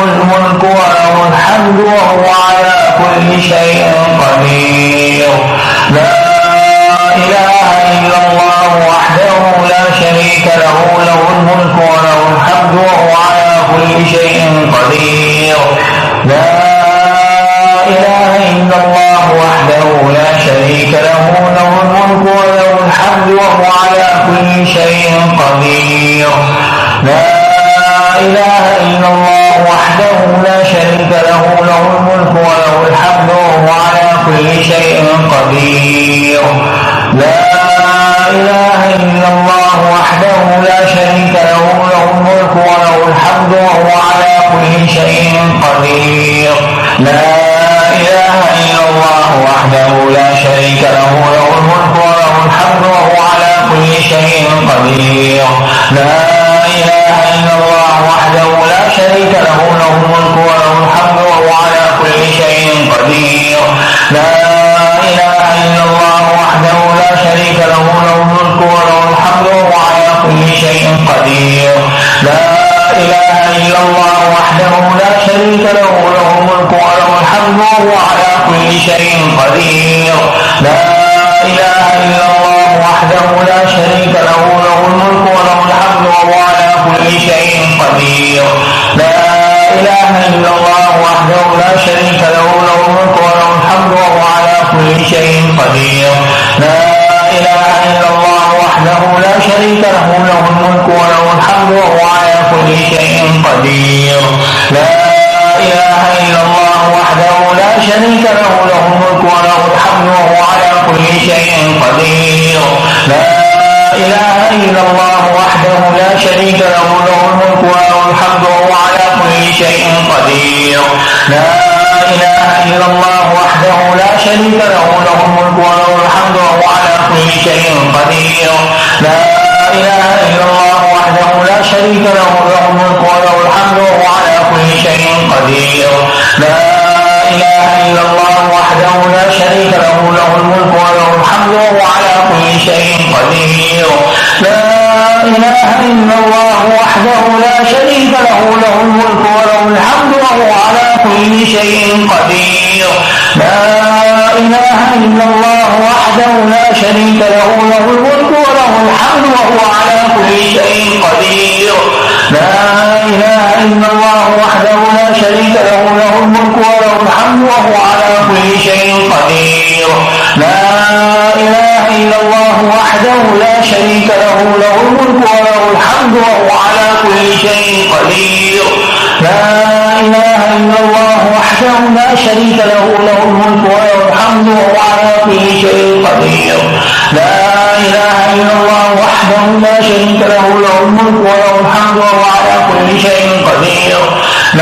الملك وله الحمد وهو على كل شيء قدير. لا إله إلا الله وحده لا شريك له، له الملك وله الحمد وهو على كل شيء قدير. لا إله إلا الله وحده لا شريك له، له الملك وله الحمد وهو على كل شيء قدير. لا إله إلا الله وحده لا شريك له، له الملك وله الحمد وهو على كل شيء قدير. لا إله إلا الله وحده لا شريك له، له الملك وله الحمد وهو على كل شيء قدير. لا إله إلا الله وحده لا شريك له، له الملك وله الحمد وهو على كل شيء قدير. لا إله إلا الله وحده لا شريك له، له الملك وله الحمد وهو على كل شيء قدير. لا إله إلا الله وحده لا شريك له، له الملك وله الحمد وهو على كل شيء قدير. لا إله إلا الله وحده لا شريك له، له الملك وله الحمد وهو على كل شيء قدير. لا إله إلا الله وحده لا شريك له، له الملك وله الحمد وهو على كل شيء قدير. لا إله إلا الله وحده لا شريك له، له الملك وله الحمد وهو على كل شيء قدير. لا إله إلا الله وحده لا شريك له، له الملك وله الحمد وهو على كل شيء قدير. لا إله إلا الله وحده لا شريك له، له الملك وله الحمد وهو على كل شيء قدير. لا إله إلا الله وحده لا شريك له، له الملك وله الحمد وهو على كل شيء قدير. لا إله إلا الله وحده لا شريك له، له الملك وله الحمد وهو على كل شيء قدير. لا إله إلا الله وحده لا شريك له، له الملك وله الحمد وهو على كل شيء قدير. لا إله إلا الله وحده لا شريك له، له الملك وله الحمد وهو على كل شيء قدير. لا إله إلا الله وحده لا شريك له، له الملك وله الحمد وهو على كل شيء قدير. لا إله إلا الله وحده لا شريك له، له الملك وله الحمد وهو على كل شيء قدير. لا إله إلا الله وحده لا شريك له، له الملك وله الحمد وهو على كل شيء قدير. لا إله إلا الله وحده لا شريك له، له الملك وله الحمد وهو على كل شيء قدير. لا إله إلا الله وحده لا شريك له، له الملك وله الحمد وهو على كل شيء قدير. لا إله إلا الله وحده لا شريك له، له الملك وله الحمد وهو على كل شيء قدير.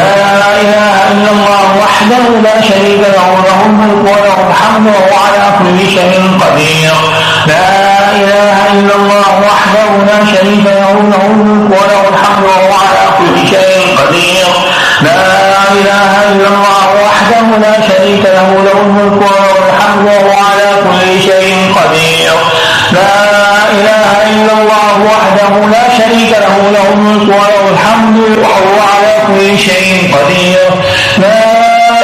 لا إله إلا الله وحده لا شريك له، له الملك وله الحمد وهو على كل شيء قدير. لا إله إلا الله وحده لا شريك له، له الملك وله الحمد وهو على كل شيء قدير. لا إله إلا الله وحده لا شريك له، له الملك وله الحمد وهو على كل شيء قدير. لا إله إلا الله وحده لا شريك له، له الملك وله الحمد وهو على كل شيء قدير. لا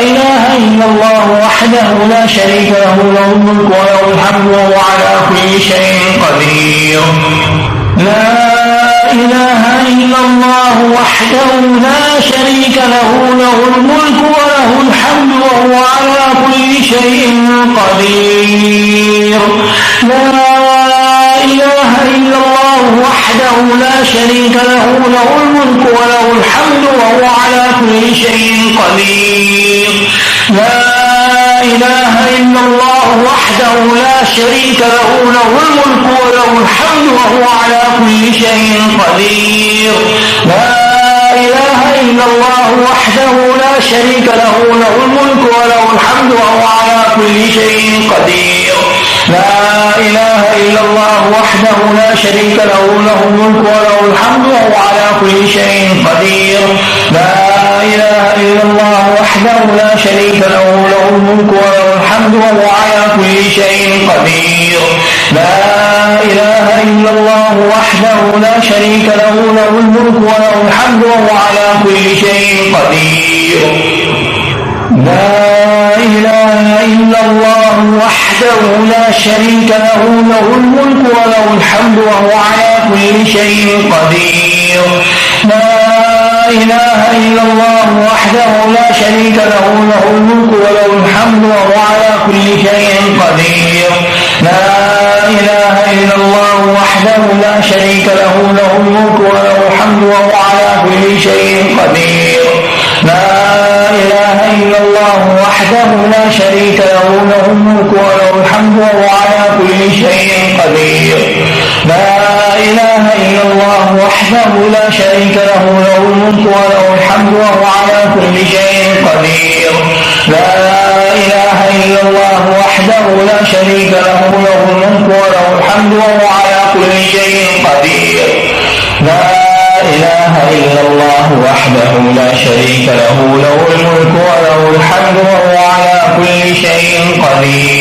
إله إلا الله وحده لا شريك له، له الملك وله الحمد وهو على كل شيء قدير. لا إله إلا الله وحده لا شريك له، له الملك وله الحمد وهو على كل شيء قدير. لا إله إلا الله وحده لا شريك له، له الملك وله الحمد وهو على كل شيء قدير. لا إله إلا الله وحده لا شريك له، له الملك وله الحمد وهو على كل شيء قدير. لا إله إلا الله وحده لا شريك له، له الملك وله الحمد وهو على كل شيء قدير. لا إله إلا الله وحده لا شريك له، له الملك وله الحمد وهو على كل شيء قدير. لا إله إلا الله وحده لا شريك له، له الملك وله الحمد وهو على كل شيء قدير. لا إله إلا الله وحده لا شريك له، له الملك وله الحمد وهو على كل شيء قدير. لا إله إلا الله وحده لا شريك له، له الملك وله الحمد وهو على كل شيء قدير. لا إله إلا الله وحده لا شريك له، له الملك وله الحمد وهو على كل شيء قدير. لا إله إلا الله وحده لا شريك له، له الملك وله الحمد وهو على كل شيء قدير. لا إله إلا الله وحده لا شريك له، له الملك وله الحمد وهو على كل شيء قدير. لا إله إلا الله وحده لا شريك له، له الملك وله الحمد وهو على كل شيء قدير. لا إله إلا الله وحده لا شريك له، له الملك وله الحمد وهو على كل شيء قدير. لا إله إلا الله وحده لا شريك له، له الملك وله الحمد وهو على كل شيء قدير.